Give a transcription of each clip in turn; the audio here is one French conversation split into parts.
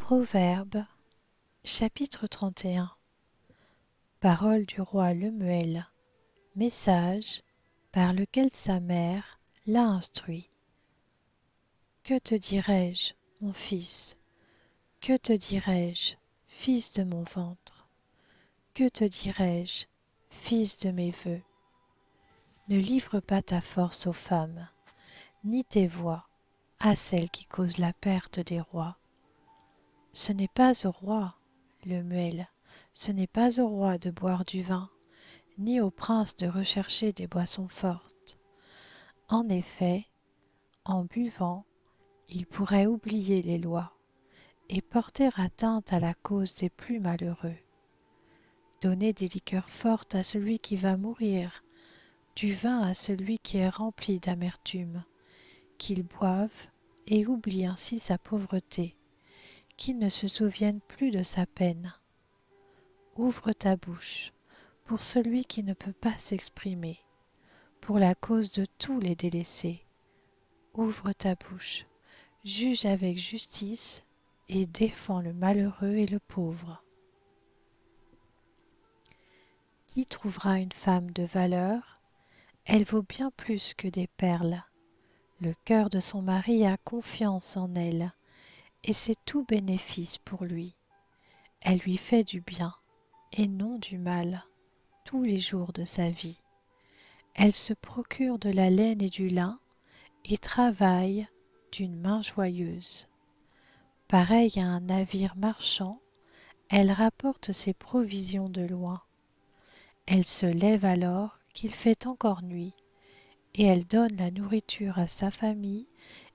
Proverbe, chapitre 31. Parole du roi Lemuel, message par lequel sa mère l'a instruit. Que te dirai-je, mon fils? Que te dirai-je, fils de mon ventre? Que te dirai-je, fils de mes vœux? Ne livre pas ta force aux femmes, ni tes voix à celles qui causent la perte des rois. Ce n'est pas au roi, Lemuel, ce n'est pas au roi de boire du vin, ni au prince de rechercher des boissons fortes. En effet, en buvant, il pourrait oublier les lois et porter atteinte à la cause des plus malheureux. Donner des liqueurs fortes à celui qui va mourir, du vin à celui qui est rempli d'amertume, qu'il boive et oublie ainsi sa pauvreté, qu'il ne se souvienne plus de sa peine. Ouvre ta bouche pour celui qui ne peut pas s'exprimer, pour la cause de tous les délaissés. Ouvre ta bouche, juge avec justice et défends le malheureux et le pauvre. Qui trouvera une femme de valeur? Elle vaut bien plus que des perles. Le cœur de son mari a confiance en elle, et c'est tout bénéfice pour lui. Elle lui fait du bien, et non du mal, tous les jours de sa vie. Elle se procure de la laine et du lin, et travaille d'une main joyeuse. Pareille à un navire marchand, elle rapporte ses provisions de loin. Elle se lève alors qu'il fait encore nuit, et elle donne la nourriture à sa famille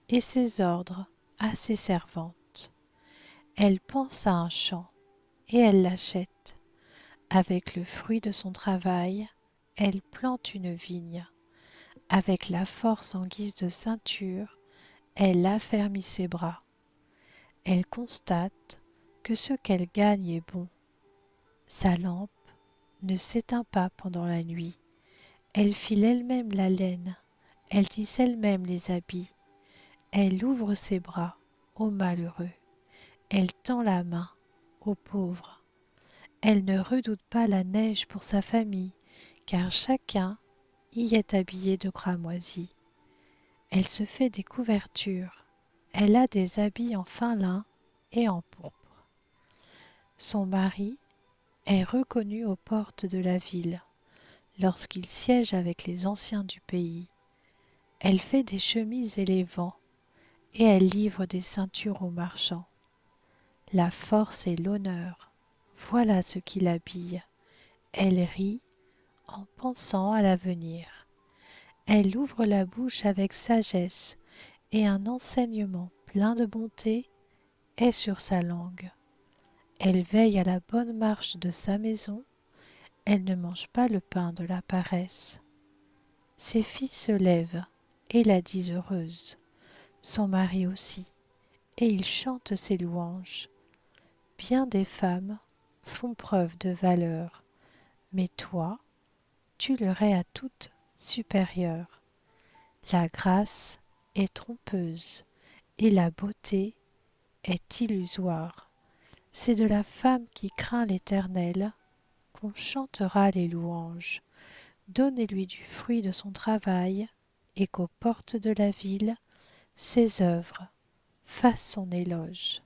et ses ordres à ses servantes. Elle pense à un champ, et elle l'achète. Avec le fruit de son travail, elle plante une vigne. Avec la force en guise de ceinture, elle affermit ses bras. Elle constate que ce qu'elle gagne est bon. Sa lampe ne s'éteint pas pendant la nuit. Elle file elle-même la laine, elle tisse elle-même les habits. Elle ouvre ses bras aux malheureux. Elle tend la main aux pauvres. Elle ne redoute pas la neige pour sa famille, car chacun y est habillé de cramoisi. Elle se fait des couvertures. Elle a des habits en fin lin et en pourpre. Son mari est reconnu aux portes de la ville, lorsqu'il siège avec les anciens du pays. Elle fait des chemises et les vend, et elle livre des ceintures aux marchands. La force et l'honneur, voilà ce qui l'habille. Elle rit en pensant à l'avenir. Elle ouvre la bouche avec sagesse, et un enseignement plein de bonté est sur sa langue. Elle veille à la bonne marche de sa maison, elle ne mange pas le pain de la paresse. Ses fils se lèvent et la disent heureuse, son mari aussi, et il chante ses louanges. Bien des femmes font preuve de valeur, mais toi, tu leur es à toutes supérieure. La grâce est trompeuse, et la beauté est illusoire. C'est de la femme qui craint l'Éternel qu'on chantera les louanges. Donnez-lui du fruit de son travail, et qu'aux portes de la ville, ses œuvres fassent son éloge.